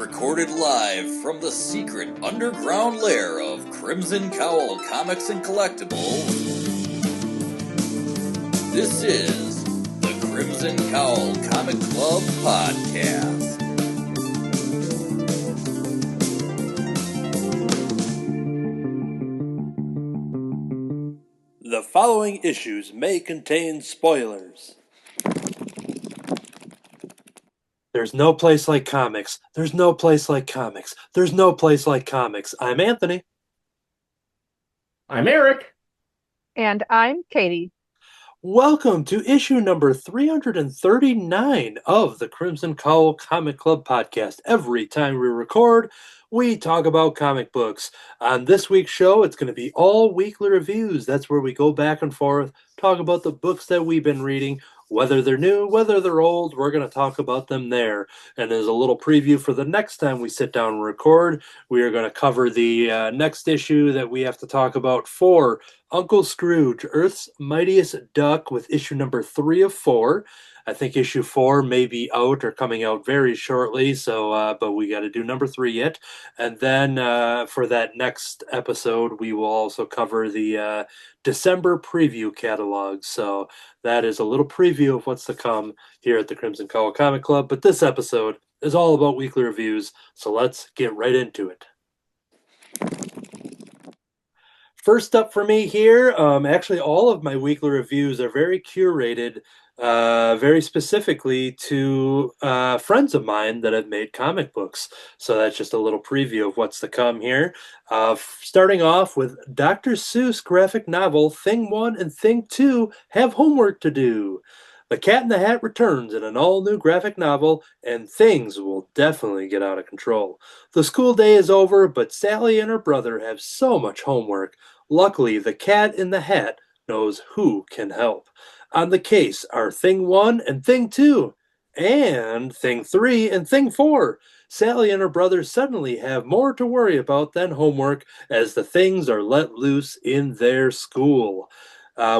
Recorded live from the secret underground lair of Crimson Cowl Comics and Collectibles, this is the Crimson Cowl Comic Club Podcast. The following issues may contain spoilers. There's no place like comics. There's no place like comics. There's no place like comics. I'm Anthony. I'm Eric. And I'm Katie. Welcome to issue number 339 of the Crimson Cowl Comic Club Podcast. Every time we record, we talk about comic books. On this week's show, it's going to be all weekly reviews. That's where we go back and forth, talk about the books that we've been reading, whether they're new, whether they're old, we're going to talk about them there. And as a little preview for the next time we sit down and record, we are going to cover the next issue that we have to talk about for Uncle Scrooge, Earth's Mightiest Duck, with issue number 3 of 4. I think issue 4 may be out or coming out very shortly, so but we got to do number 3 yet. And then for that next episode, we will also cover the December preview catalog. So that is a little preview of what's to come here at the Crimson Cowl Comic Club. But this episode is all about weekly reviews, so let's get right into it. First up for me here, actually all of my weekly reviews are very curated, very specifically to friends of mine that have made comic books. So that's just a little preview of what's to come here. Starting off with Dr. Seuss graphic novel, Thing 1 and Thing 2 have homework to do. The Cat in the Hat returns in an all-new graphic novel, and things will definitely get out of control. The school day is over, but Sally and her brother have so much homework. Luckily, the Cat in the Hat knows who can help. On the case are Thing 1 and Thing 2, and Thing 3 and Thing 4. Sally and her brother suddenly have more to worry about than homework as the things are let loose in their school.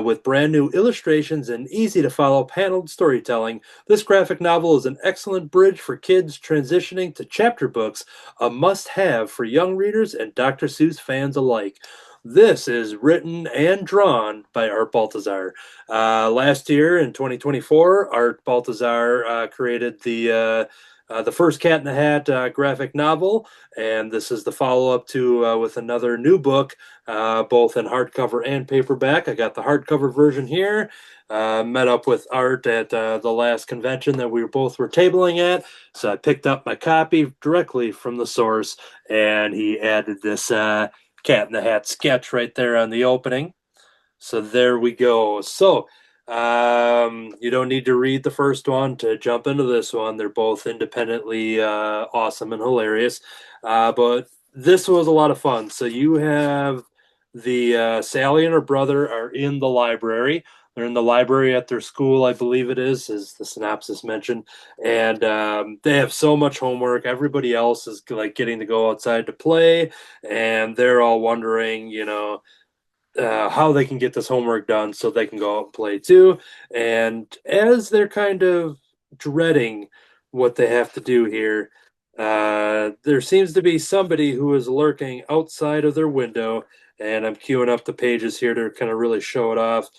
With brand new illustrations and easy-to-follow paneled storytelling, this graphic novel is an excellent bridge for kids transitioning to chapter books, a must-have for young readers and Dr. Seuss fans alike. This is written and drawn by Art Baltazar. Last year, in 2024, Art Baltazar created the first Cat in the Hat graphic novel, and this is the follow-up to with another new book, both in hardcover and paperback. I got the hardcover version here. Met up with Art at the last convention that we both were tabling at, so I picked up my copy directly from the source, and he added this Cat in the Hat sketch right there on the opening. So there we go. So you don't need to read the first one to jump into this one. They're both independently awesome and hilarious. But this was a lot of fun. So you have the Sally and her brother are in the library. They're in the library at their school, I believe it is, as the synopsis mentioned. And they have so much homework. Everybody else is like getting to go outside to play. And they're all wondering, how they can get this homework done so they can go out and play too. And as they're kind of dreading what they have to do here, there seems to be somebody who is lurking outside of their window. And I'm queuing up the pages here to kind of really show it off.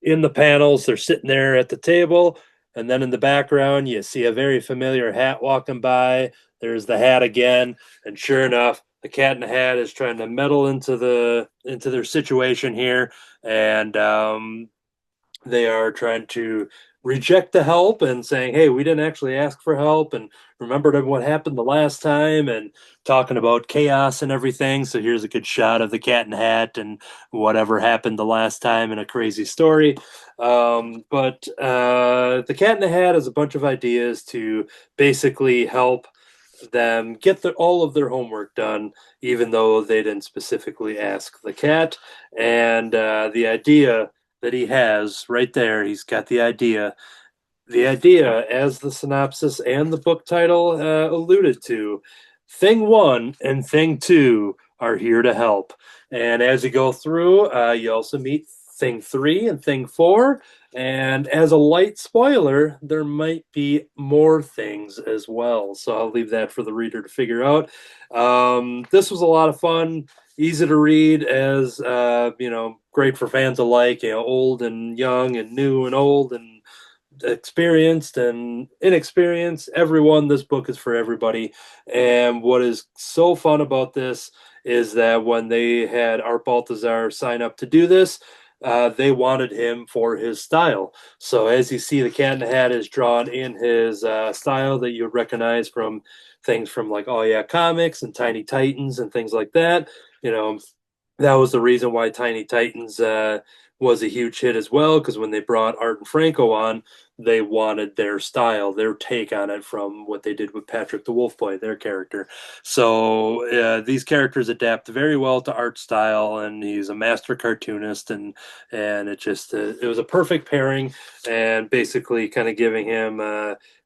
In the panels, they're sitting there at the table, and then in the background, you see a very familiar hat walking by. There's the hat again, and sure enough, the Cat in the Hat is trying to meddle into their situation here, and they are trying to reject the help and saying, hey, we didn't actually ask for help, and remembered what happened the last time, and talking about chaos and everything. So here's a good shot of the Cat in the Hat and whatever happened the last time in a crazy story. But the Cat in the Hat has a bunch of ideas to basically help them get all of their homework done, even though they didn't specifically ask the cat. And the idea that he has right there, he's got the idea, as the synopsis and the book title alluded to, Thing 1 and Thing 2 are here to help. And as you go through, you also meet Thing 3 and Thing 4. And as a light spoiler, there might be more things as well. So I'll leave that for the reader to figure out. This was a lot of fun, easy to read, as great for fans alike, old and young and new and old and experienced and inexperienced. Everyone, this book is for everybody. And what is so fun about this is that when they had Art Baltazar sign up to do this, they wanted him for his style. So as you see, the Cat in the Hat is drawn in his style that you would recognize from things from like Oh Yeah Comics and Tiny Titans and things like that. That was the reason why Tiny Titans was a huge hit as well, because when they brought Art and Franco on, they wanted their style, their take on it from what they did with Patrick the Wolf Boy, their character. So these characters adapt very well to Art's style, and he's a master cartoonist, and it was a perfect pairing, and basically kind of giving him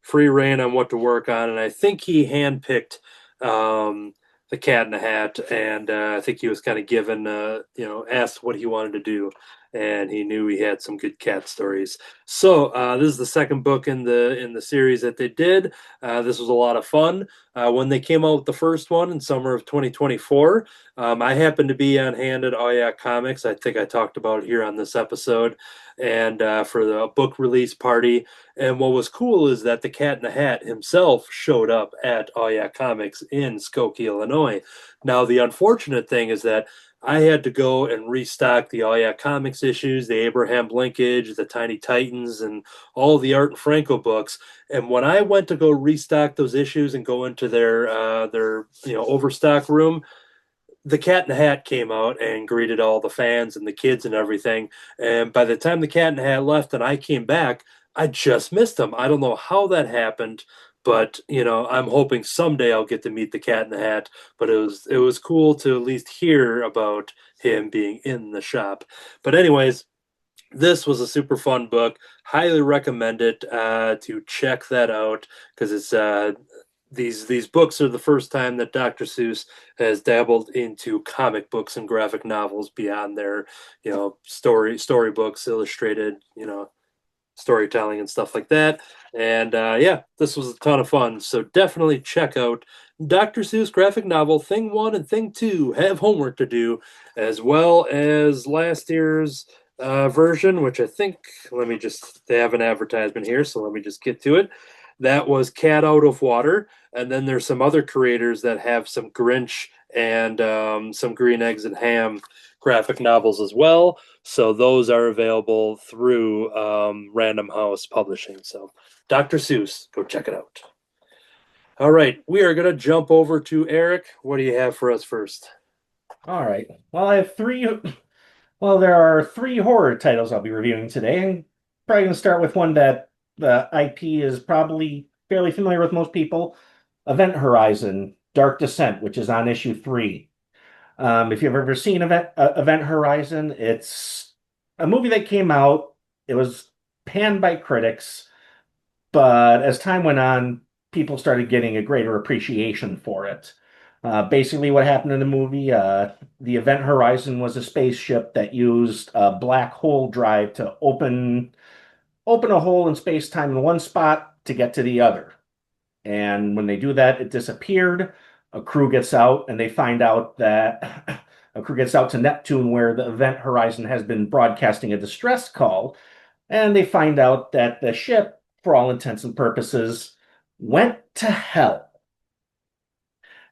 free reign on what to work on. And I think he handpicked the Cat in the Hat, and I think he was kind of given, asked what he wanted to do, and he knew he had some good cat stories. So this is the second book in the series that they did. This was a lot of fun. When they came out with the first one in summer of 2024, I happened to be on hand at Oh Yeah Comics. I think I talked about it here on this episode, and for the book release party. And what was cool is that the Cat in the Hat himself showed up at Oh Yeah Comics in Skokie, Illinois. Now, the unfortunate thing is that I had to go and restock the Oh Yeah Comics issues, the Abraham Linkage, the Tiny Titans, and all the Art and Franco books. And when I went to go restock those issues and go into their overstock room, the Cat in the Hat came out and greeted all the fans and the kids and everything. And by the time the Cat in the Hat left and I came back, I just missed him. I don't know how that happened, but I'm hoping someday I'll get to meet the Cat in the Hat. But it was cool to at least hear about him being in the shop. But anyways, this was a super fun book. Highly recommend it to check that out, because it's these books are the first time that Dr. Seuss has into comic books and graphic novels beyond their storybooks, illustrated storytelling and stuff like that. And this was a ton of fun. So definitely check out Dr. Seuss graphic novel Thing 1 and Thing 2 have homework to do, as well as last year's version, which I think, they have an advertisement here, so let me just get to it. That was Cat Out of Water. And then there's some other creators that have some Grinch and some Green Eggs and Ham graphic novels as well. So those are available through Random House Publishing. So Dr. Seuss, go check it out. All right, we are going to jump over to Eric. What do you have for us first? All right. Well, I have three. Well, there are three horror titles I'll be reviewing today. I'm probably going to start with one that the IP is probably fairly familiar with most people. Event Horizon, Dark Descent, which is on issue 3. If you've ever seen Event Horizon, it's a movie that came out. It was panned by critics, but as time went on, people started getting a greater appreciation for it. Basically, what happened in the movie, the Event Horizon was a spaceship that used a black hole drive to open a hole in space-time in one spot to get to the other. And when they do that, it disappeared. A crew gets out, and they find out that a crew gets out to Neptune, where the Event Horizon has been broadcasting a distress call, and they find out that the ship, for all intents and purposes, went to hell.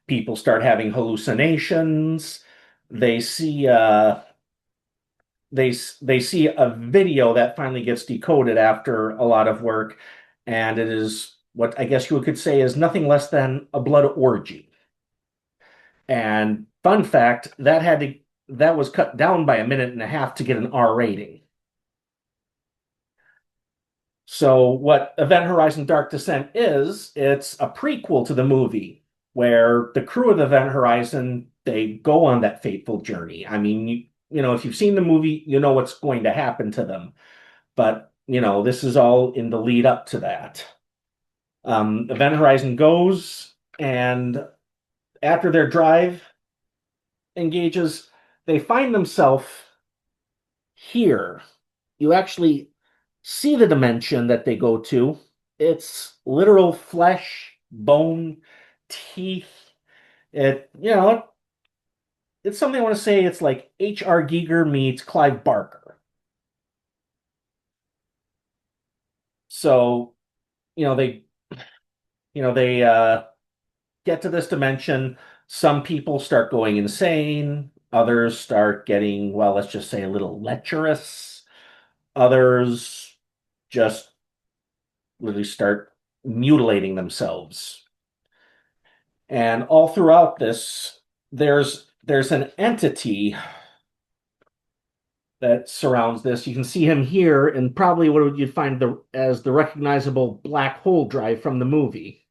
People start having hallucinations. They see they see a video that finally gets decoded after a lot of work, and it is what I guess you could say is nothing less than a blood orgy. And fun fact, that was cut down by a minute and a half to get an R rating. So what Event Horizon Dark Descent is, it's a prequel to the movie where the crew of Event Horizon, they go on that fateful journey. I mean, if you've seen the movie, you know what's going to happen to them. But, this is all in the lead up to that. Event Horizon goes, and after their drive engages, they find themselves Here, you actually see the dimension that they go to. It's literal flesh, bone, teeth. It's something I want to say it's like H.R. Giger meets Clive Barker. So, you know, they, they get to this dimension. Some people start going insane. Others start getting, well, let's just say a little lecherous. Others just literally start mutilating themselves. And all throughout this, there's an entity that surrounds this. You can see him here, and probably what you'd find as the recognizable black hole drive from the movie.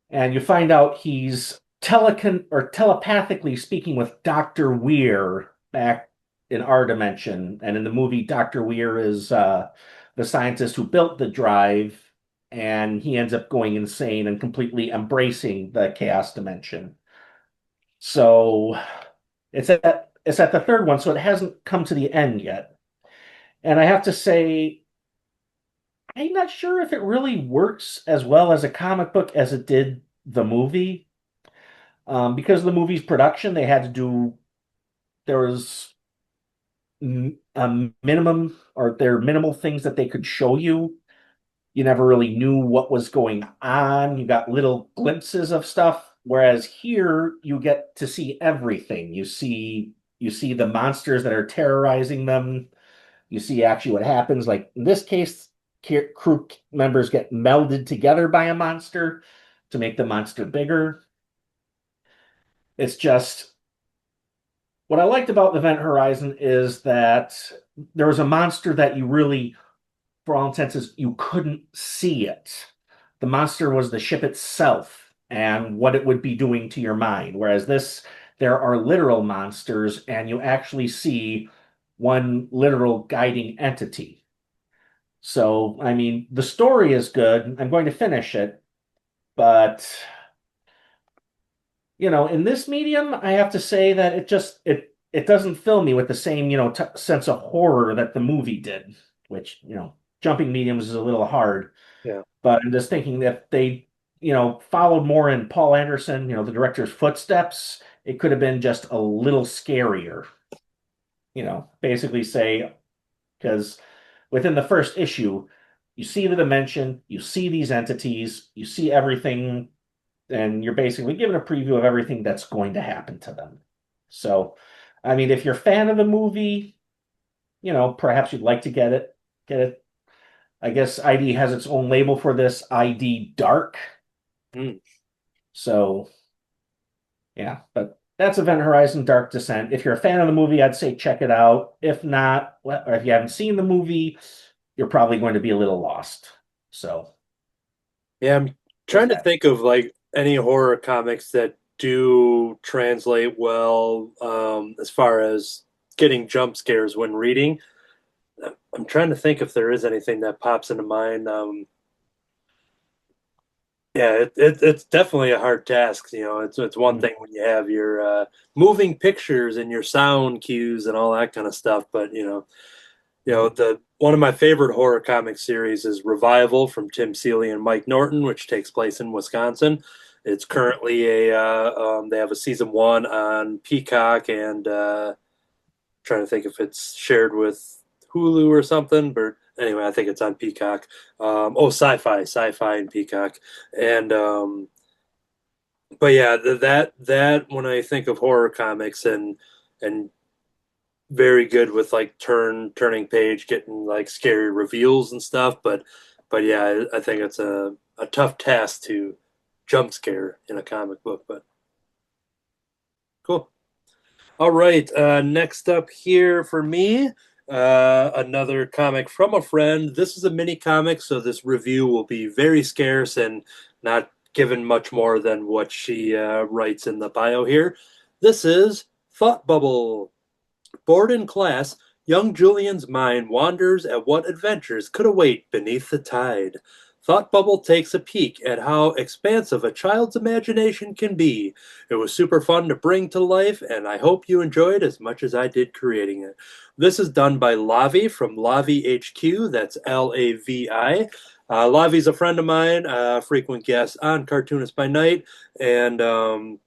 And you find out he's telepathically speaking with Dr. Weir back in our dimension. And in the movie, Dr. Weir is the scientist who built the drive, and he ends up going insane and completely embracing the chaos dimension. So it's at the third one, so it hasn't come to the end yet. And I have to say, I'm not sure if it really works as well as a comic book as it did the movie. Because of the movie's production, there was a minimum, or there are minimal things that they could show you. You never really knew what was going on. You got little glimpses of stuff, whereas here you get to see everything. You see the monsters that are terrorizing them. You see actually what happens. Like in this case, crew members get melded together by a monster to make the monster bigger. It's just what I liked about Event Horizon is that there was a monster that you really, for all intents, you couldn't see it. The monster was the ship itself and what it would be doing to your mind. Whereas this, there are literal monsters, and you actually see one literal guiding entity. So, I mean, the story is good. I'm going to finish it, but in this medium, I have to say that it doesn't fill me with the same, sense of horror that the movie did, which, jumping mediums is a little hard. Yeah. But I'm just thinking that they, followed more in Paul Anderson, the director's footsteps, it could have been just a little scarier. Basically say, because within the first issue, you see the dimension, you see these entities, you see everything, and you're basically given a preview of everything that's going to happen to them. So, I mean, if you're a fan of the movie, perhaps you'd like to get it. I guess ID has its own label for this, ID Dark. So, yeah, but that's Event Horizon Dark Descent. If you're a fan of the movie, I'd say check it out. If not, or if you haven't seen the movie, you're probably going to be a little lost. So, yeah, I'm trying to think of like any horror comics that do translate well as far as getting jump scares when reading. I'm trying to think if there is anything that pops into mind. Yeah, it's definitely a hard task. It's one thing when you have your moving pictures and your sound cues and all that kind of stuff, but the one of my favorite horror comic series is Revival from Tim Seeley and Mike Norton, which takes place in Wisconsin. It's currently they have a season 1 on Peacock, and trying to think if it's shared with Hulu or something, but anyway, I think it's on Peacock. Sci-fi and Peacock. And but yeah, that when I think of horror comics and very good with like turning page, getting like scary reveals and stuff, but yeah, I think it's a tough task to jump scare in a comic book, but cool. All right, next up here for me, another comic from a friend. This is a mini comic, so this review will be very scarce and not given much more than what she writes in the bio here. This is Thought Bubble. Bored in class, young Julian's mind wanders at what adventures could await beneath the tide. Thought Bubble takes a peek at how expansive a child's imagination can be. It was super fun to bring to life, and I hope you enjoyed as much as I did creating it. This is done by Lavi from Lavi HQ. That's Lavi. Lavi's a friend of mine, frequent guest on Cartoonist by Night, and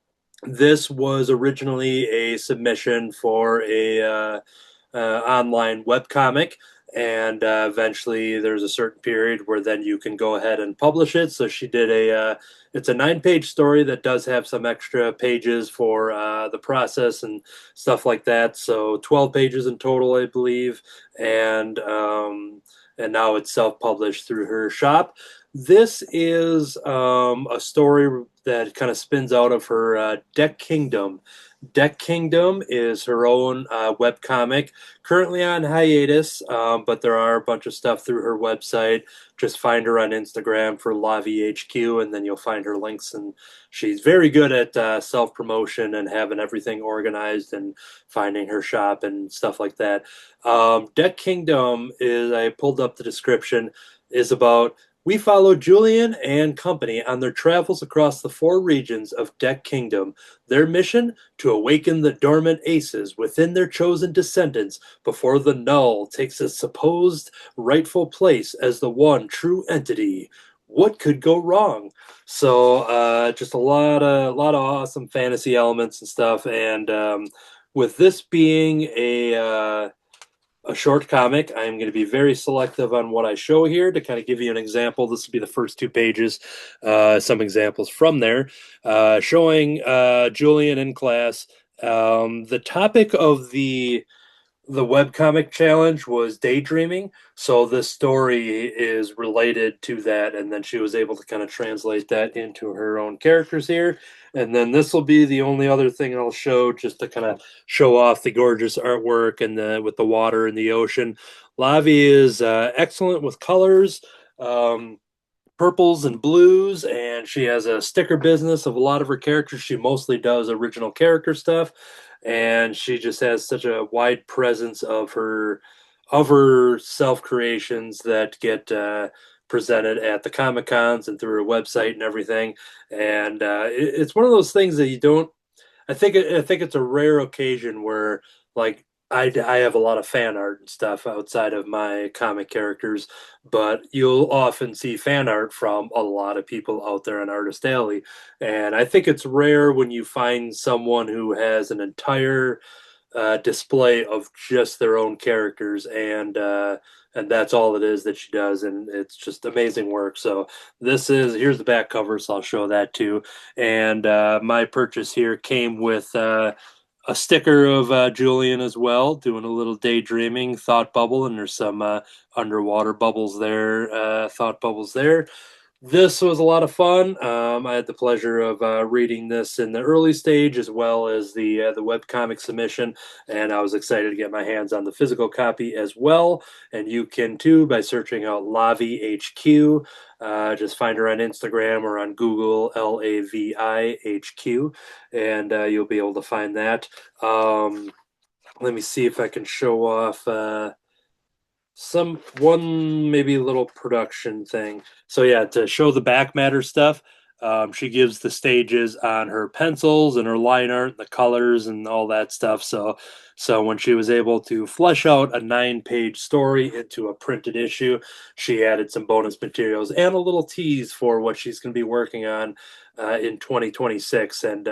this was originally a submission for a online webcomic, and eventually there's a certain period where then you can go ahead and publish it. So she did it's a 9-page story that does have some extra pages for the process and stuff like that. So 12 pages in total, I believe, and now it's self-published through her shop. This is a story that kind of spins out of her Deck Kingdom. Deck Kingdom is her own webcomic, currently on hiatus, but there are a bunch of stuff through her website. Just find her on Instagram for LaviHQ, and then you'll find her links. And she's very good at self-promotion and having everything organized and finding her shop and stuff like that. Deck Kingdom is, I pulled up the description, is about we follow Julian and company on their travels across the 4 regions of Deck Kingdom. Their mission? To awaken the dormant aces within their chosen descendants before the null takes its supposed rightful place as the one true entity. What could go wrong? So just a lot of awesome fantasy elements and stuff. And with this being a short comic, I'm going to be very selective on what I show here to kind of give you an example. This will be the first 2 pages, some examples from there, showing Julian in class. The topic of the webcomic challenge was daydreaming, so this story is related to that, and then she was able to kind of translate that into her own characters here. And then this will be the only other thing I'll show, just to kind of show off the gorgeous artwork and with the water and the ocean. Lavi is excellent with colors, purples and blues, and she has a sticker business of a lot of her characters. She mostly does original character stuff, and she just has such a wide presence of her self creations that get presented at the Comic Cons and through her website and everything. And it's one of those things that you don't. I think it's a rare occasion where, like, I have a lot of fan art and stuff outside of my comic characters, but you'll often see fan art from a lot of people out there on Artist Alley. And I think it's rare when you find someone who has an entire display of just their own characters, and that's all it is that she does, and it's just amazing work. So here's the back cover, so I'll show that too. And my purchase here came with a sticker of Julian as well, doing a little daydreaming thought bubble, and there's some underwater bubbles there, thought bubbles there. This was a lot of fun. I had the pleasure of reading this in the early stage as well as the webcomic submission, and I was excited to get my hands on the physical copy as well. And you can too by searching out Lavi HQ. Just find her on Instagram or on Google, LAVIHQ, and you'll be able to find that. Let me see if I can show off one maybe little production thing. So yeah, to show the back matter stuff, she gives the stages on her pencils and her line art, the colors and all that stuff. So when she was able to flesh out a 9-page story into a printed issue, she added some bonus materials and a little tease for what she's going to be working on in 2026. And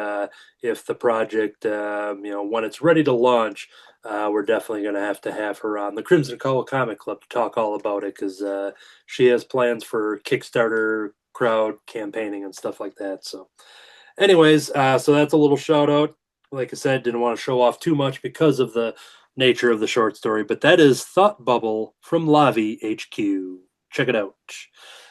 if the project, when it's ready to launch, we're definitely going to have her on the Crimson Cowl Comic Club to talk all about it, because she has plans for Kickstarter crowd campaigning and stuff like that. So anyways, so that's a little shout out. Like I said, didn't want to show off too much because of the nature of the short story, but that is Thought Bubble from Lavi HQ. Check it out.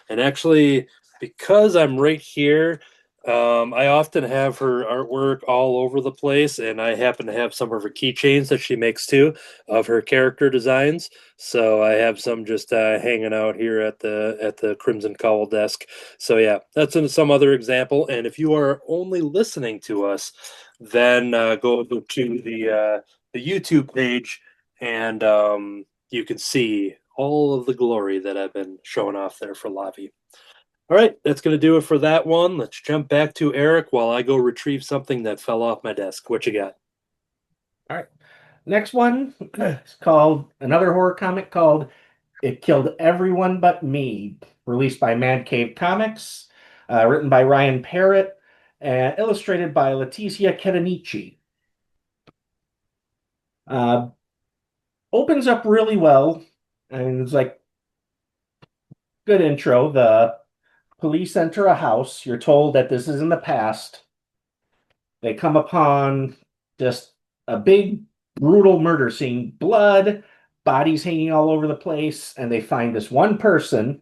And actually, because I'm right here, I often have her artwork all over the place, and I happen to have some of her keychains that she makes too of her character designs. So I have some just hanging out here at the Crimson Cowl desk. So yeah, that's some other example. And if you are only listening to us, then go to the YouTube page, and you can see all of the glory that I've been showing off there for Lavi. All right, that's going to do it for that one. Let's jump back to Eric while I go retrieve something that fell off my desk. What you got? All right. Next one is called another horror comic called It Killed Everyone But Me, released by Mad Cave Comics, written by Ryan Parrott, and illustrated by Letizia Kedanichi. Uh, Opens up really well, and it's like good intro. The police enter a house. You're told that this is in the past. They come upon just a big, brutal murder scene, blood, bodies hanging all over the place, and they find this one person,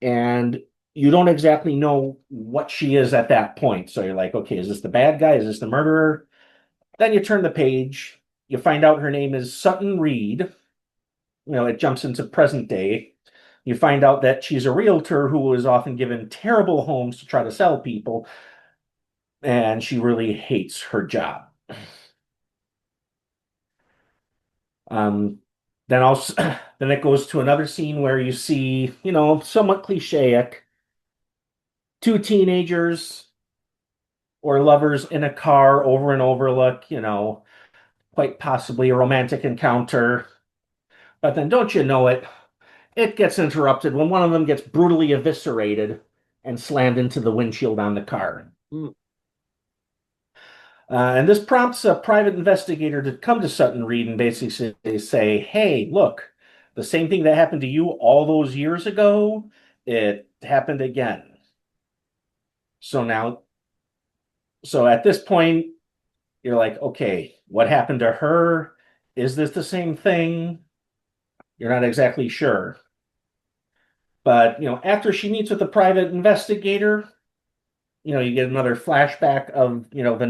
and you don't exactly know what she is at that point. So you're like, okay, is this the bad guy? Is this the murderer? Then you turn the page, you find out her name is Sutton Reed. It jumps into present day. You find out that she's a realtor who is often given terrible homes to try to sell people, and she really hates her job. Um, then also, then it goes to another scene where you see, somewhat clichéic, two teenagers or lovers in a car over an overlook, quite possibly a romantic encounter. But then, don't you know it, it gets interrupted when one of them gets brutally eviscerated and slammed into the windshield on the car. Hmm. And this prompts a private investigator to come to Sutton Reed and basically say, hey, look, the same thing that happened to you all those years ago, it happened again. So at this point, you're like, okay, what happened to her? Is this the same thing? You're not exactly sure. But, after she meets with the private investigator, you get another flashback of, the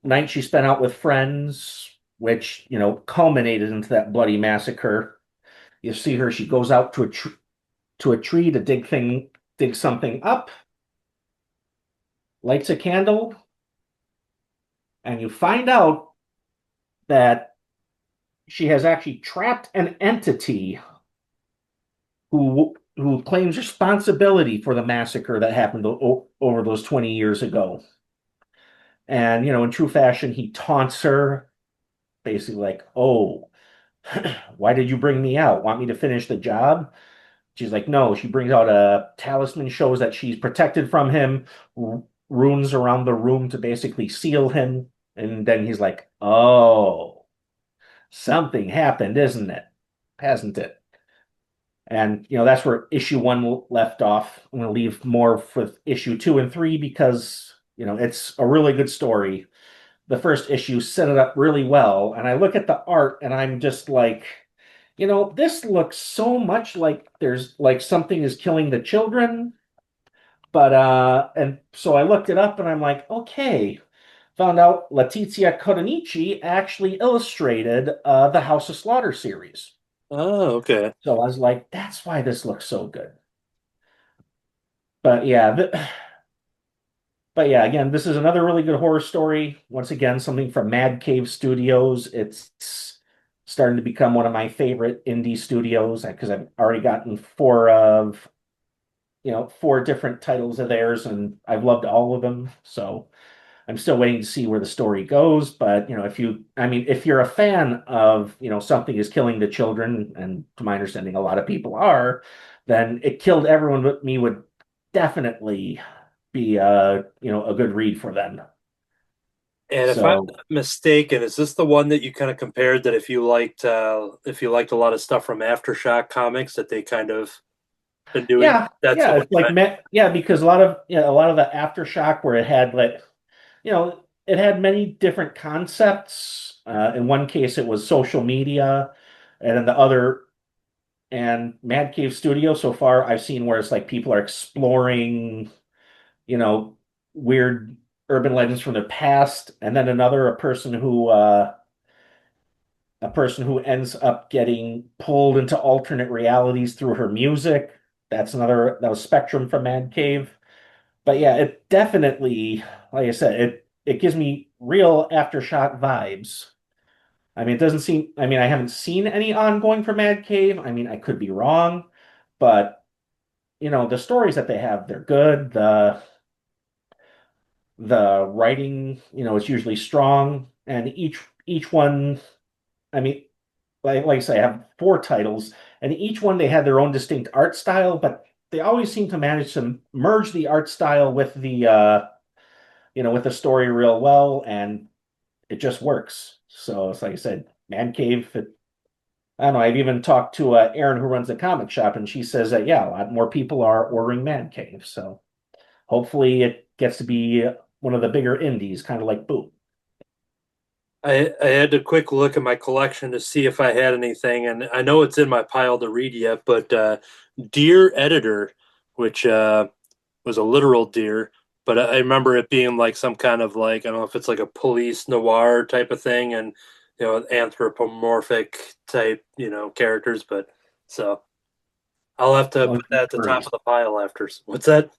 night she spent out with friends, which, culminated into that bloody massacre. You see her, she goes out to a tree to dig something up, lights a candle, and you find out that she has actually trapped an entity who claims responsibility for the massacre that happened over those 20 years ago. And, in true fashion, he taunts her, basically like, oh, why did you bring me out? Want me to finish the job? She's like, no. She brings out a talisman, shows that she's protected from him, runes around the room to basically seal him. And then he's like, oh, something happened, isn't it? Hasn't it? And, that's where issue 1 left off. I'm going to leave more for issue 2 and 3 because, it's a really good story. The first issue set it up really well. And I look at the art and I'm just like, this looks so much like there's like something is killing the children. But, and so I looked it up and I'm like, okay. Found out Letizia Kodanichi actually illustrated the House of Slaughter series. Oh, okay. So I was like, that's why this looks so good. But yeah, again, this is another really good horror story. Once again, something from Mad Cave Studios. It's starting to become one of my favorite indie studios because I've already gotten 4 different titles of theirs, and I've loved all of them. So I'm still waiting to see where the story goes. But if you're a fan of, something is killing the children, and to my understanding, a lot of people are, then It Killed Everyone But Me would definitely be a good read for them. And if I'm not mistaken, is this the one that you kind of compared that if you liked a lot of stuff from Aftershock Comics that they kind of been doing? Yeah, That's yeah, it's like because a lot of the Aftershock where it had it had many different concepts. In one case, it was social media, and in the other, and Mad Cave Studio. So far, I've seen where it's like people are exploring, weird urban legends from their past, and then another, a person who ends up getting pulled into alternate realities through her music. That was Spectrum from Mad Cave. But yeah, it definitely, like I said, it gives me real Aftershock vibes. I mean, it doesn't seem, I mean, I haven't seen any ongoing for Mad Cave. I mean, I could be wrong, but the stories that they have, they're good. The writing, is usually strong, and each one, I mean, like I say, I have four titles, and each one they had their own distinct art style, but they always seem to manage to merge the art style with the story real well, and it just works. So it's like I said, Man Cave. I don't know. I've even talked to Erin, who runs the comic shop, and she says that yeah, a lot more people are ordering Man Cave. So hopefully, it gets to be one of the bigger indies, kind of like Boom. I had to quick look at my collection to see if I had anything, and I know it's in my pile to read yet, but Dear Editor, which was a literal deer, but I remember it being like some kind of like, I don't know if it's like a police noir type of thing, and anthropomorphic type, characters, but so I'll have As to long put as they're that not at the top furries. of the pile after. What's that?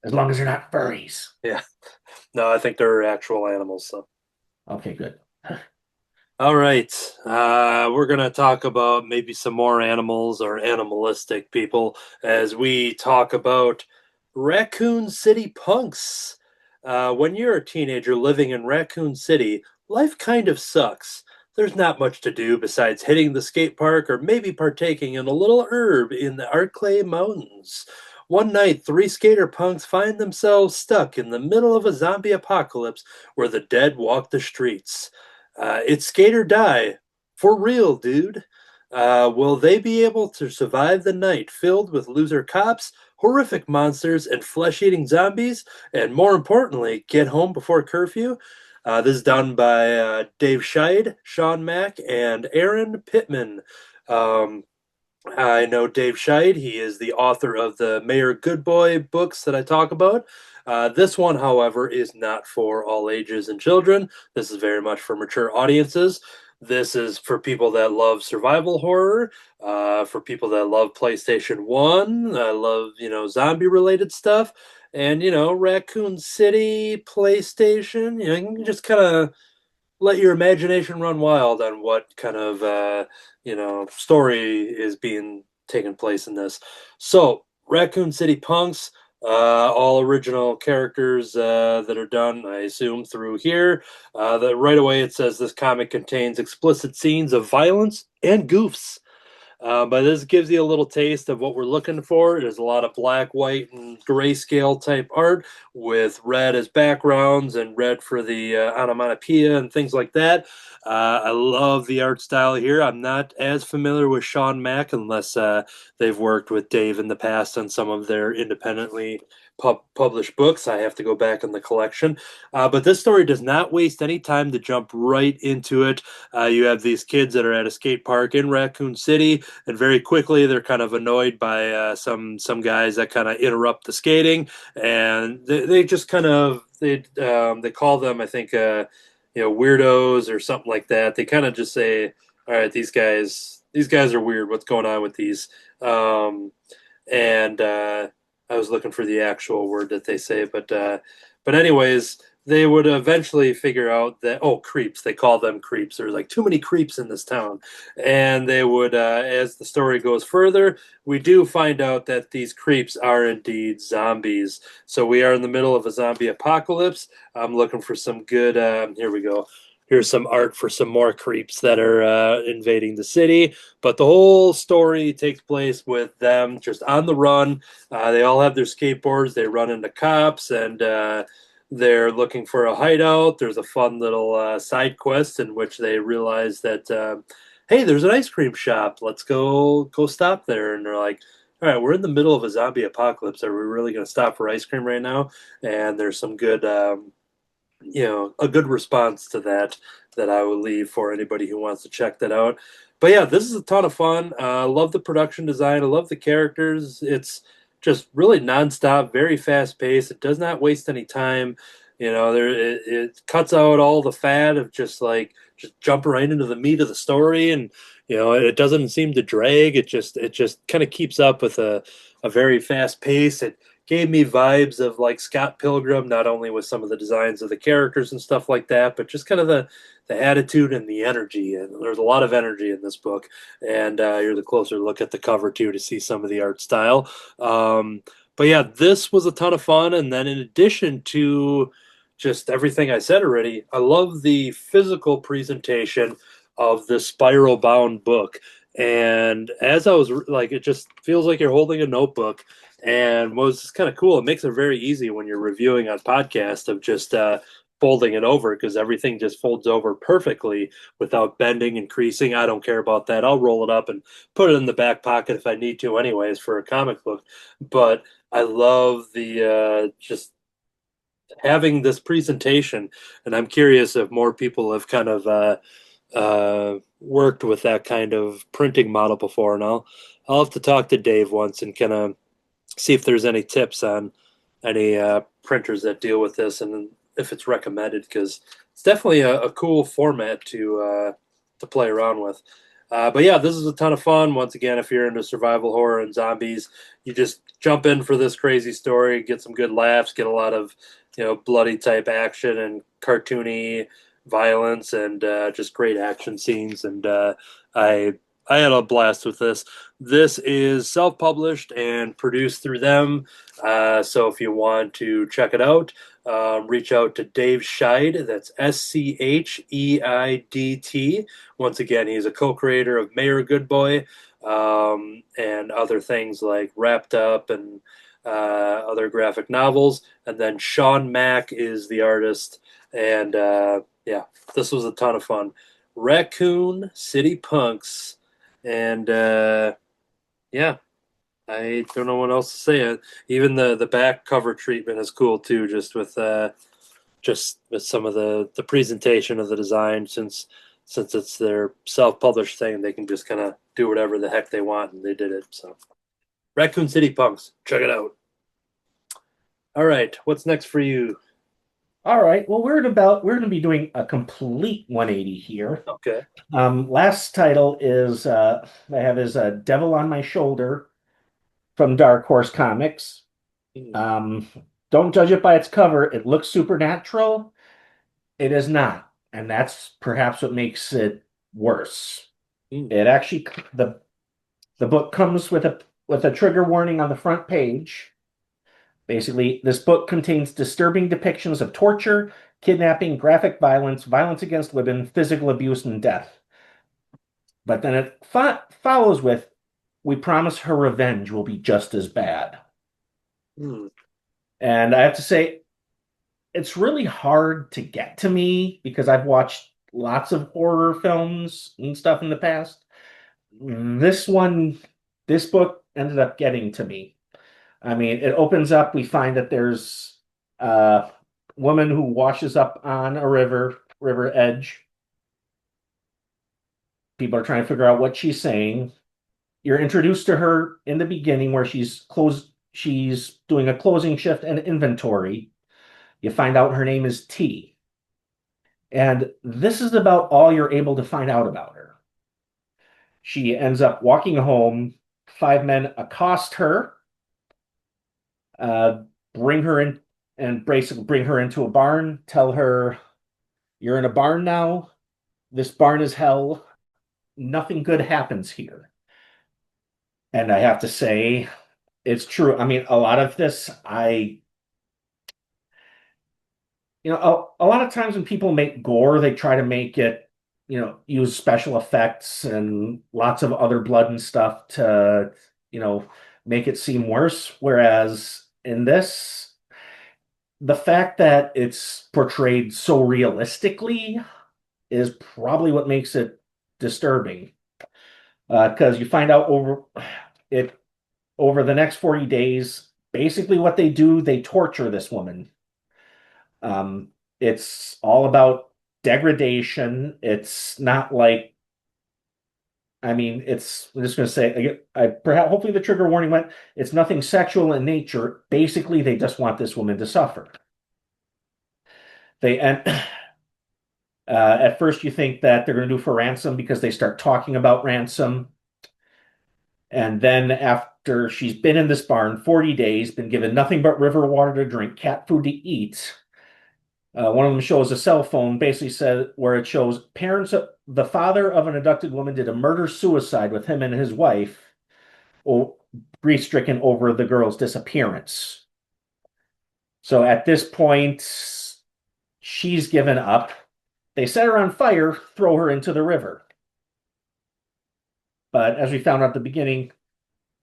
As long as they're not furries. Yeah. No, I think they're actual animals, so. Okay, good. All right. We're going to talk about maybe some more animals or animalistic people as we talk about Raccoon City punks. When you're a teenager living in Raccoon City, life kind of sucks. There's not much to do besides hitting the skate park or maybe partaking in a little herb in the Arclay Mountains. One night, three skater punks find themselves stuck in the middle of a zombie apocalypse where the dead walk the streets. It's skate or die. For real, dude. Will they be able to survive the night filled with loser cops, horrific monsters, and flesh eating zombies? And more importantly, get home before curfew? This is done by Dave Scheid, Sean Mack, and Aaron Pittman. Um, I know Dave Scheid. He is the author of the Mayor Good Boy books that I talk about. This one, however, is not for all ages and children. This is very much for mature audiences. This is for people that love survival horror, for people that love PlayStation 1, love, zombie related stuff. And, Raccoon City, PlayStation, you can just kind of let your imagination run wild on what kind of story is being taken place in this. So, Raccoon City Punks, all original characters that are done, I assume, through here. That right away it says this comic contains explicit scenes of violence and goofs. But this gives you a little taste of what we're looking for. There's a lot of black, white, and grayscale type art with red as backgrounds and red for the onomatopoeia and things like that. I love the art style here. I'm not as familiar with Sean Mack unless they've worked with Dave in the past on some of their independently published books. I have to go back in the collection. But this story does not waste any time to jump right into it. You have these kids that are at a skate park in Raccoon City, and very quickly they're kind of annoyed by some guys that kind of interrupt the skating, and they just kind of they call them, I think, weirdos or something like that. They kind of just say, all right, these guys are weird. What's going on with these? And I was looking for the actual word that they say, but anyways, they would eventually figure out that, oh, creeps, they call them creeps. There's like too many creeps in this town. And they would, as the story goes further, we do find out that these creeps are indeed zombies. So we are in the middle of a zombie apocalypse. I'm looking for some good, here we go. Here's some art for some more creeps that are invading the city. But the whole story takes place with them just on the run. They all have their skateboards. They run into cops, and they're looking for a hideout. There's a fun little side quest in which they realize that, hey, there's an ice cream shop. Let's go stop there. And they're like, all right, we're in the middle of a zombie apocalypse. Are we really going to stop for ice cream right now? And there's some good, a good response to that I will leave for anybody who wants to check that out. But yeah, this is a ton of fun. I love the production design. I love the characters. It's just really nonstop, very fast paced. It does not waste any time. It cuts out all the fad of just jump right into the meat of the story, and it doesn't seem to drag. It just kind of keeps up with a very fast pace. It gave me vibes of like Scott Pilgrim, not only with some of the designs of the characters and stuff like that, but just kind of the attitude and the energy. And there's a lot of energy in this book. And you're the closer look at the cover too to see some of the art style. But yeah, this was a ton of fun. And then in addition to just everything I said already, I love the physical presentation of the spiral bound book. And as I was like, it just feels like you're holding a notebook. And what was just kind of cool, it makes it very easy when you're reviewing on podcast of just folding it over because everything just folds over perfectly without bending and creasing. I don't care about that. I'll roll it up and put it in the back pocket if I need to, anyways, for a comic book. But I love the just having this presentation, and I'm curious if more people have kind of worked with that kind of printing model before, and I'll have to talk to Dave once and kind of see if there's any tips on any printers that deal with this and if it's recommended because it's definitely a cool format to play around with. But yeah, this is a ton of fun. Once again, if you're into survival horror and zombies, you just jump in for this crazy story, get some good laughs, get a lot of bloody type action and cartoony violence and just great action scenes. And I had a blast with this. This is self-published and produced through them. So if you want to check it out, reach out to Dave Scheid. That's Scheiddt. Once again, he's a co-creator of Mayor Good Boy and other things like Wrapped Up and other graphic novels. And then Sean Mack is the artist. And yeah, this was a ton of fun. Raccoon City Punks. And yeah, I don't know what else to say. Even the back cover treatment is cool too, just with some of the presentation of the design. Since it's their self-published thing, they can just kind of do whatever the heck they want, and they did it. So, Raccoon City Punks, check it out. All right, what's next for you? All right. Well, we're going to be doing a complete 180 here. Okay. Last title is I have is Devil on My Shoulder from Dark Horse Comics. Um, don't judge it by its cover. It looks supernatural. It is not, and that's perhaps what makes it worse. It actually the book comes with a trigger warning on the front page. Basically, this book contains disturbing depictions of torture, kidnapping, graphic violence, violence against women, physical abuse, and death. But then it follows with, we promise her revenge will be just as bad. And I have to say, it's really hard to get to me because I've watched lots of horror films and stuff in the past. This book ended up getting to me. I mean, it opens up, we find that there's a woman who washes up on a river edge. People are trying to figure out what she's saying. You're introduced to her in the beginning where she's doing a closing shift and inventory. You find out her name is T. And this is about all you're able to find out about her. She ends up walking home. 5 men accost her, bring her in, and basically bring her into a barn, tell her, you're in a barn now. This barn is hell. Nothing good happens here. And I have to say, it's true. I mean, a lot of this, a lot of times when people make gore, they try to make it, use special effects and lots of other blood and stuff to, make it seem worse. Whereas in this, the fact that it's portrayed so realistically is probably what makes it disturbing. Because you find out over the next 40 days, basically what they do, they torture this woman. It's all about degradation. It's not like, I'm just going to say, perhaps hopefully the trigger warning went, it's nothing sexual in nature. Basically, they just want this woman to suffer. At first you think that they're going to do for ransom because they start talking about ransom. And then after she's been in this barn 40 days, been given nothing but river water to drink, cat food to eat. One of them shows a cell phone, basically said where it shows parents, the father of an abducted woman did a murder suicide with him and his wife, grief stricken over the girl's disappearance. So at this point, she's given up. They set her on fire, throw her into the river. But as we found out at the beginning,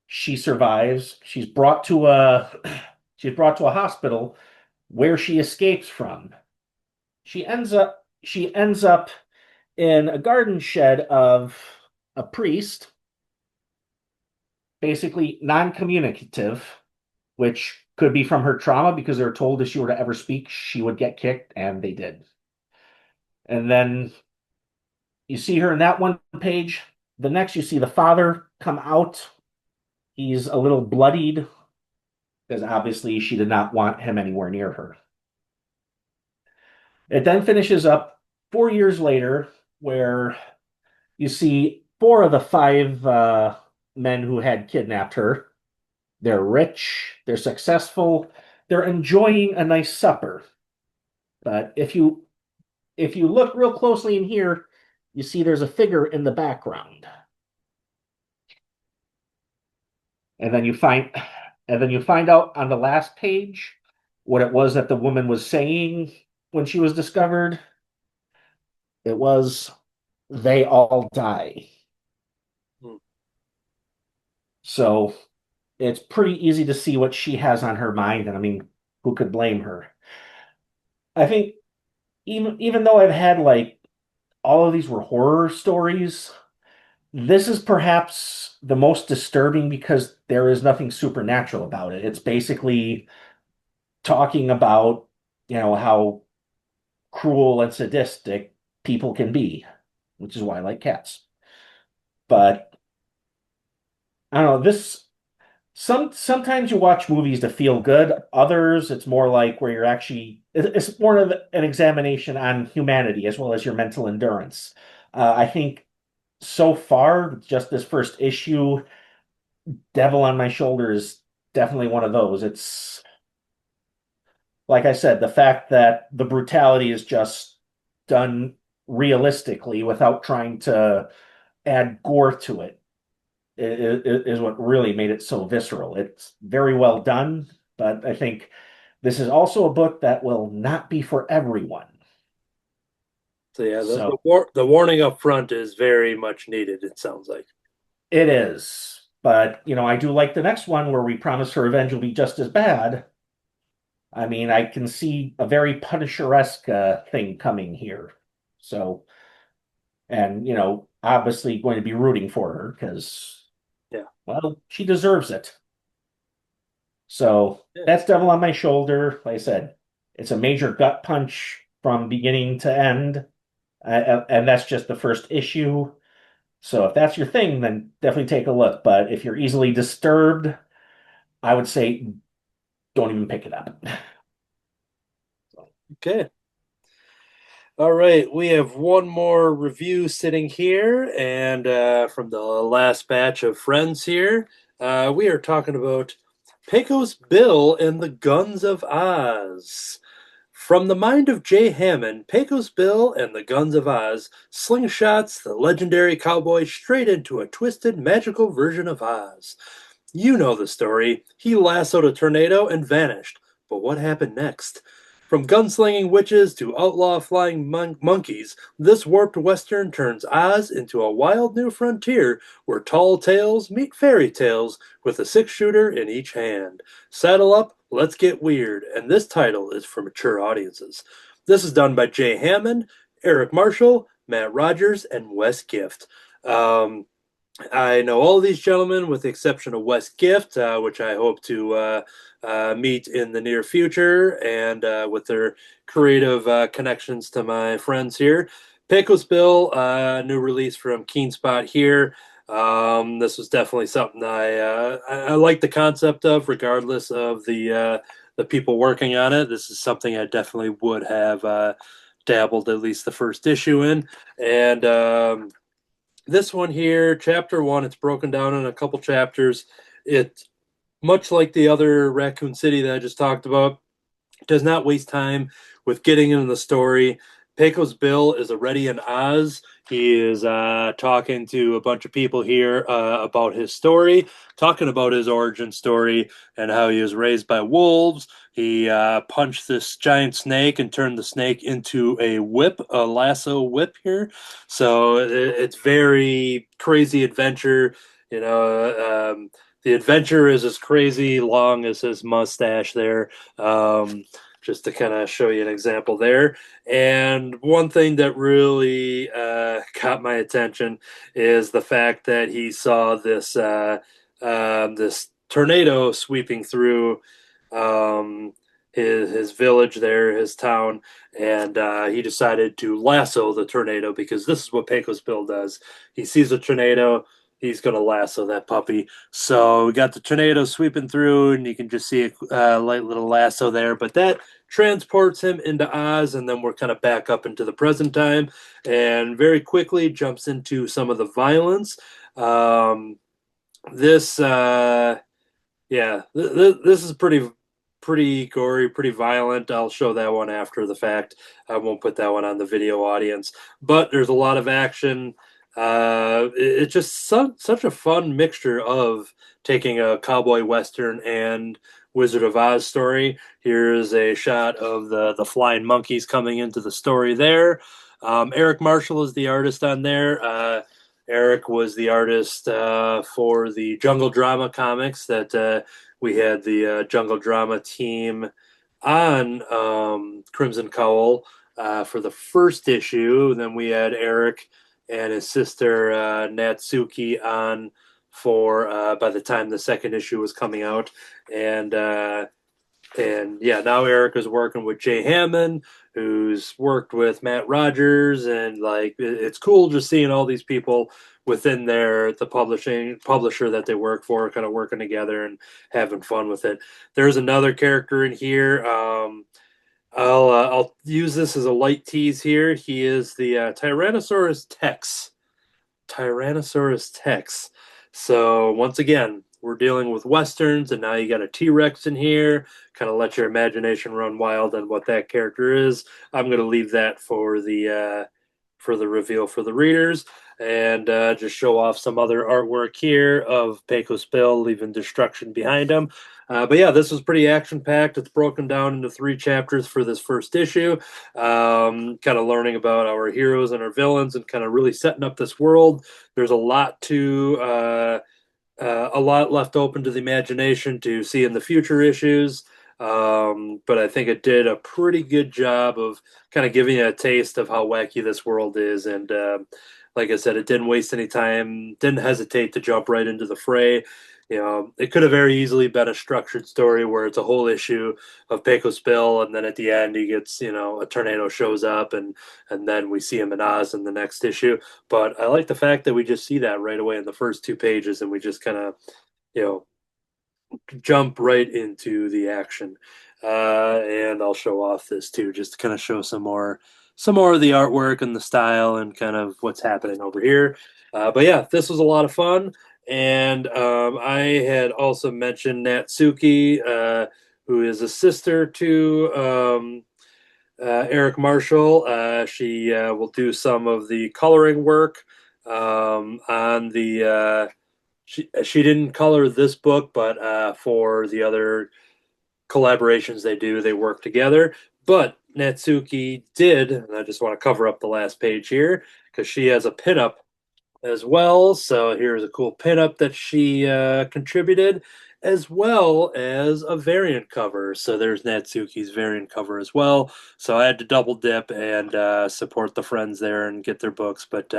she survives. She's brought to a hospital where she escapes from. She ends up in a garden shed of a priest, basically non-communicative, which could be from her trauma because they were told if she were to ever speak, she would get kicked, and they did. And then you see her in that one page. The next, you see the father come out. He's a little bloodied because obviously she did not want him anywhere near her. It then finishes up 4 years later, where you see four of the five men who had kidnapped her. They're rich, they're successful, they're enjoying a nice supper. But if you look real closely in here, you see there's a figure in the background. And then you find out on the last page what it was that the woman was saying when she was discovered. It was, "They all die." So it's pretty easy to see what she has on her mind, and I mean, who could blame her? I think even though I've had like all of these were horror stories, this is perhaps the most disturbing because there is nothing supernatural about it. It's basically talking about, how cruel and sadistic people can be, which is why I like cats. But I don't know, sometimes you watch movies to feel good. Others, it's more like where it's more of an examination on humanity as well as your mental endurance. I think so far, just this first issue, Devil on My Shoulder is definitely one of those. It's like I said, the fact that the brutality is just done realistically without trying to add gore to it is what really made it so visceral. It's very well done, but I think this is also a book that will not be for everyone. So yeah, the warning up front is very much needed, it sounds like. It is. But, I do like the next one where we promise her revenge will be just as bad. I mean, I can see a very Punisher-esque thing coming here. So, and, obviously going to be rooting for her because, well, she deserves it. So that's Devil on My Shoulder. Like I said, it's a major gut punch from beginning to end. And that's just the first issue. So if that's your thing, then definitely take a look. But if you're easily disturbed, I would say don't even pick it up. Okay. All right, we have one more review sitting here, and from the last batch of friends here, we are talking about Pecos Bill and the Guns of Oz. From the mind of Jay Hammond, Pecos Bill and the Guns of Oz slingshots the legendary cowboy straight into a twisted, magical version of Oz. You know the story. He lassoed a tornado and vanished. But what happened next? From gunslinging witches to outlaw flying monkeys, this warped western turns Oz into a wild new frontier where tall tales meet fairy tales with a six-shooter in each hand. Saddle up, let's get weird, and this title is for mature audiences. This is done by Jay Hammond, Eric Marshall, Matt Rogers, and Wes Gift. I know all these gentlemen with the exception of Wes Gift, which I hope to meet in the near future, and with their creative connections to my friends here. Pecos Bill, new release from Keen Spot here. This was definitely something I like the concept of, regardless of the people working on it. This is something I definitely would have dabbled at least the first issue in, and this one here, chapter 1, it's broken down in a couple chapters. It, much like the other Raccoon City that I just talked about, does not waste time with getting into the story. Pecos Bill is already in Oz. He is talking to a bunch of people here about his story, talking about his origin story and how he was raised by wolves. He punched this giant snake and turned the snake into a whip, a lasso whip here. So it's very crazy adventure. The adventure is as crazy long as his mustache there. Just to kind of show you an example there. And one thing that really caught my attention is the fact that he saw this tornado sweeping through his village there, his town, and he decided to lasso the tornado because this is what Pecos Bill does. He sees a tornado, he's going to lasso that puppy. So we got the tornado sweeping through, and you can just see a light little lasso there. But that transports him into Oz, and then we're kind of back up into the present time, and very quickly jumps into some of the violence. This is pretty gory, pretty violent. I'll show that one after the fact. I won't put that one on the video audience, but there's a lot of action. It's just such a fun mixture of taking a cowboy western and Wizard of Oz story. Here's a shot of the flying monkeys coming into the story there. Eric Marshall is the artist on there. Eric was the artist for the Jungle Drama comics that we had the Jungle Drama team on Crimson Cowl for the first issue. Then we had Eric and his sister Natsuki on for by the time the second issue was coming out. And yeah, now Eric is working with Jay Hammond, who's worked with Matt Rogers, and like it's cool just seeing all these people within the publisher that they work for, kind of working together and having fun with it. There's another character in here. I'll use this as a light tease here. He is the Tyrannosaurus Tex. Tyrannosaurus Tex. So once again, we're dealing with westerns, and now you got a T-Rex in here. Kind of let your imagination run wild on what that character is. I'm going to leave that for the reveal for the readers, and just show off some other artwork here of Pecos Bill leaving destruction behind him. But yeah, this was pretty action-packed. It's broken down into 3 chapters for this first issue. Kind of learning about our heroes and our villains, and kind of really setting up this world. There's a lot left open to the imagination to see in the future issues. But I think it did a pretty good job of kind of giving you a taste of how wacky this world is. And like I said, it didn't waste any time, didn't hesitate to jump right into the fray. It could have very easily been a structured story where it's a whole issue of Pecos Bill, and then at the end he gets, a tornado shows up, and then we see him in Oz in the next issue. But I like the fact that we just see that right away in the first 2 pages, and we just kind of, jump right into the action. And I'll show off this too, just to kind of show some more of the artwork and the style and kind of what's happening over here. But yeah, this was a lot of fun. And I had also mentioned Natsuki, who is a sister to Eric Marshall. She will do some of the coloring work on the. She didn't color this book, but for the other collaborations they work together. But Natsuki did, and I just want to cover up the last page here because she has a pinup as well. So here's a cool pinup that she contributed, as well as a variant cover. So there's Natsuki's variant cover as well. So I had to double dip and support the friends there and get their books. But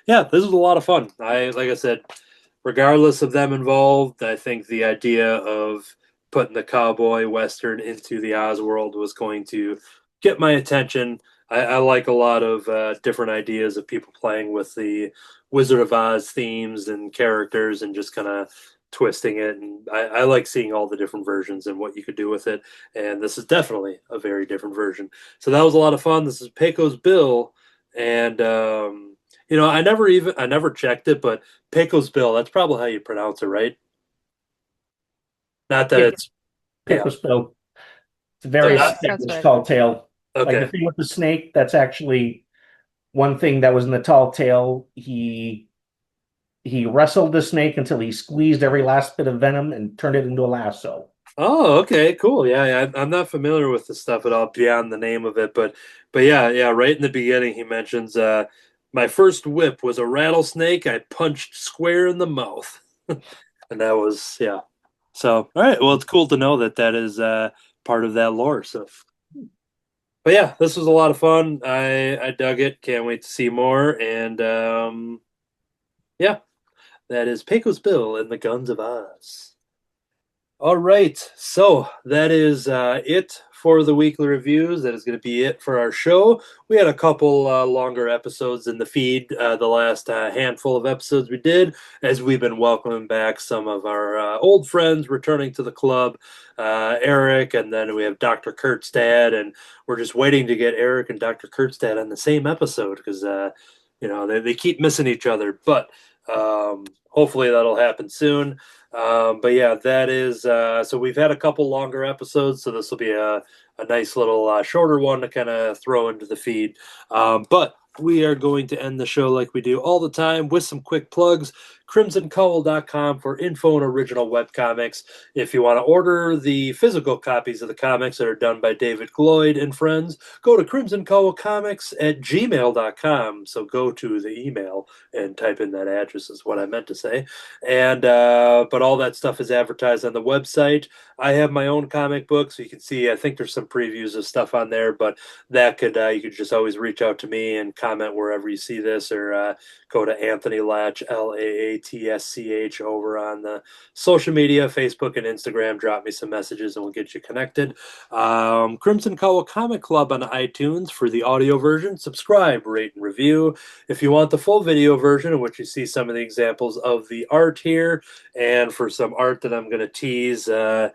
yeah, this was a lot of fun. Like I said, regardless of them involved, I think the idea of putting the cowboy western into the Oz world was going to get my attention. I like a lot of different ideas of people playing with the Wizard of Oz themes and characters and just kind of twisting it. And I like seeing all the different versions and what you could do with it. And this is definitely a very different version. So that was a lot of fun. This is Pecos Bill. And I never checked it, but Pecos Bill, that's probably how you pronounce it, right? Not that Yeah, it's yeah. Pecos Bill. It's a So very not Yes, that's established right. tall tale. Like the okay. thing with the snake, that's actually one thing that was in the tall tale. He wrestled the snake until he squeezed every last bit of venom and turned it into a lasso. Oh, okay, cool. Yeah, I'm not familiar with the stuff at all beyond the name of it, but yeah. Right in the beginning, he mentions my first whip was a rattlesnake I punched square in the mouth, and that was yeah. So all right, well, it's cool to know that that is part of that lore. So, but yeah, this was a lot of fun. I dug it. Can't wait to see more. And yeah, that is Pecos Bill and the Guns of Oz. All right, so that is it for the weekly reviews. That is going to be it for our show. We had a couple longer episodes in the feed, the last handful of episodes we did, as we've been welcoming back some of our old friends returning to the club, Eric, and then we have Dr. Kurtstad, and we're just waiting to get Eric and Dr. Kurtstad on the same episode because, they keep missing each other, but hopefully that'll happen soon. But yeah, that is so we've had a couple longer episodes, so this will be a nice little shorter one to kind of throw into the feed. But we are going to end the show like we do all the time with some quick plugs. crimsoncowl.com for info and original webcomics. If you want to order the physical copies of the comics that are done by David Gloyd and friends, go to crimsoncowlcomics at gmail.com. So go to the email and type in that address is what I meant to say. And but all that stuff is advertised on the website. I have my own comic book, so you can see. I think there's some previews of stuff on there, but that could you could just always reach out to me and comment wherever you see this, or go to Anthony Laatsch Laatsch over on the social media, Facebook and Instagram. Drop me some messages and we'll get you connected. Crimson Cowl Comic Club on iTunes for the audio version. Subscribe, rate, and review. If you want the full video version, in which you see some of the examples of the art here, and for some art that I'm going to tease for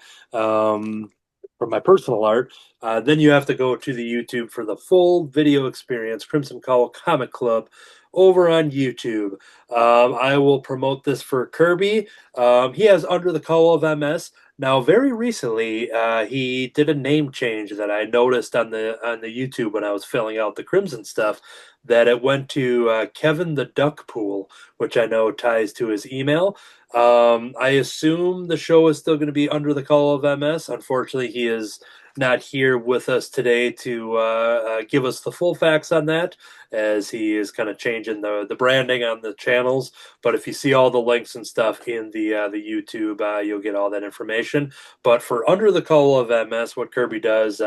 my personal art, then you have to go to the YouTube for the full video experience, Crimson Cowl Comic Club, over on YouTube. I will promote this for Kirby. He has Under the Cowl of MS. Now, very recently, he did a name change that I noticed on the YouTube when I was filling out the Crimson stuff. That it went to Kevin the Duckpool, which I know ties to his email. I assume the show is still going to be Under the Call of MS. Unfortunately, he is not here with us today to give us the full facts on that, as he is kind of changing the branding on the channels. But if you see all the links and stuff in the YouTube, you'll get all that information. But for Under the Call of MS, what Kirby does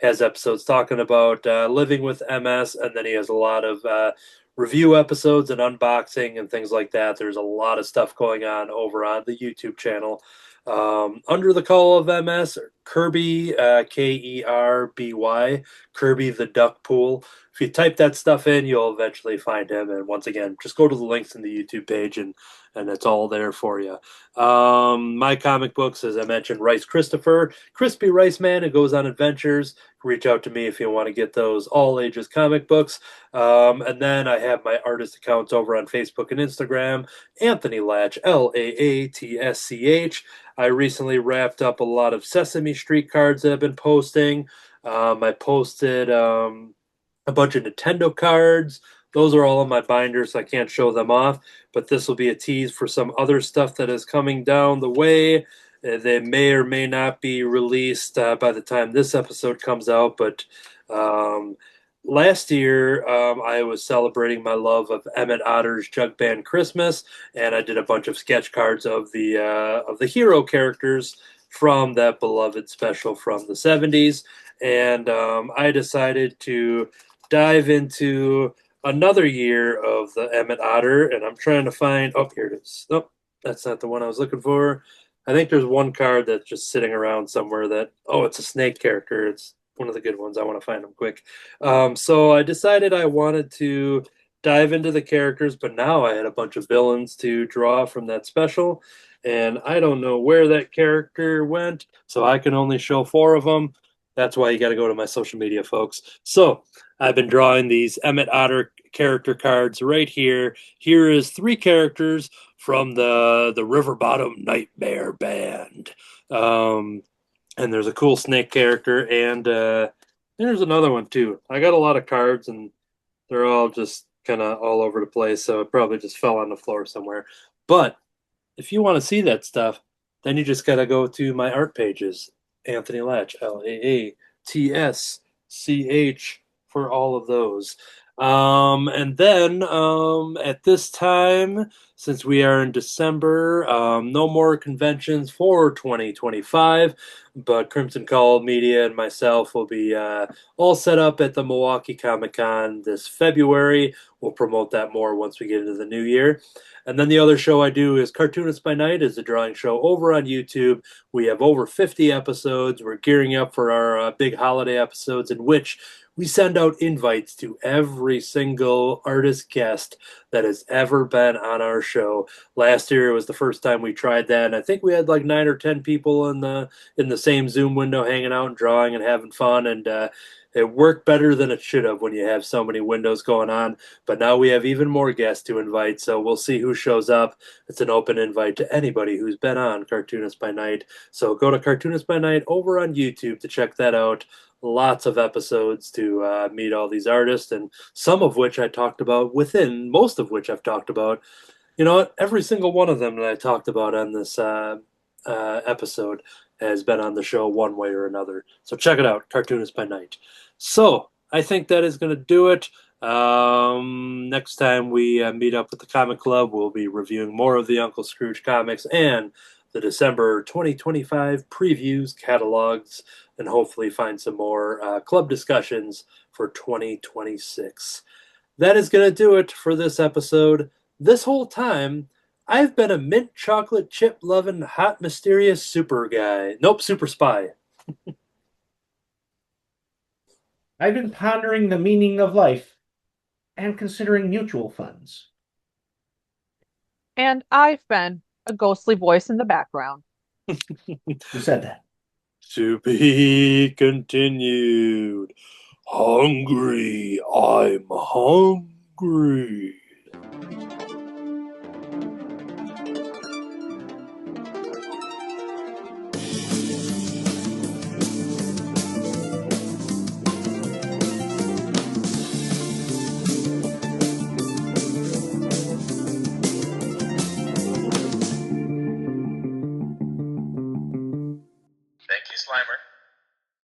has episodes talking about living with MS, and then he has a lot of review episodes and unboxing and things like that. There's a lot of stuff going on over on the YouTube channel. Under the Call of MS, Kirby, Kerby, Kirby the Duck Pool. If you type that stuff in, you'll eventually find him. And once again, just go to the links in the YouTube page, and it's all there for you. My comic books, as I mentioned, Rice Christopher, Crispy Rice Man, who goes on adventures. Reach out to me if you want to get those all ages comic books. And then I have my artist accounts over on Facebook and Instagram. Anthony Laatsch, Laatsch. I recently wrapped up a lot of Sesame Street cards that I've been posting. I posted a bunch of Nintendo cards. Those are all in my binder, so I can't show them off. But this will be a tease for some other stuff that is coming down the way. They may or may not be released by the time this episode comes out. But last year, I was celebrating my love of Emmett Otter's Jug Band Christmas, and I did a bunch of sketch cards of the hero characters from that beloved special from the 70s. And I decided to dive into another year of the Emmett Otter, and I'm trying to find. Oh, here it is. Nope, that's not the one I was looking for. I think there's one card that's just sitting around somewhere that. Oh, it's a snake character. It's one of the good ones. I want to find them quick. So I decided I wanted to dive into the characters, but now I had a bunch of villains to draw from that special, and I don't know where that character went, so I can only show 4 of them. That's why you got to go to my social media, folks. So I've been drawing these Emmett Otter character cards right here. Here is 3 characters from the River Bottom Nightmare Band. And there's a cool snake character, and there's another one too. I got a lot of cards, and they're all just kind of all over the place, so it probably just fell on the floor somewhere. But if you want to see that stuff, then you just got to go to my art pages. Anthony Laatsch, Laatsch, for all of those. And then at this time, since we are in December, no more conventions for 2025, but Crimson Cowl Media and myself will be all set up at the Milwaukee Comic Con this February. We'll promote that more once we get into the new year. And then the other show I do is Cartoonist by Night, is a drawing show over on YouTube. We have over 50 episodes. We're gearing up for our big holiday episodes, in which we send out invites to every single artist guest that has ever been on our show. Last year was the first time we tried that, and I think we had like 9 or 10 people in the same Zoom window hanging out and drawing and having fun, and it worked better than it should have when you have so many windows going on. But now we have even more guests to invite, so we'll see who shows up. It's an open invite to anybody who's been on Cartoonist by Night. So go to Cartoonist by Night over on YouTube to check that out. Lots of episodes to meet all these artists, and some of which I talked about within, most of which I've talked about. You know what? Every single one of them that I talked about on this episode has been on the show one way or another. So check it out, Cartoonist by Night. So I think that is going to do it. Next time we meet up with the Comic Club, we'll be reviewing more of the Uncle Scrooge comics and the December 2025 previews, catalogs, and hopefully find some more club discussions for 2026. That is going to do it for this episode. This whole time, I've been a mint chocolate chip loving, hot, mysterious super guy. Nope, super spy. I've been pondering the meaning of life and considering mutual funds. And I've been a ghostly voice in the background. Who said that? To be continued. Hungry, I'm hungry. Thank you, Slimer.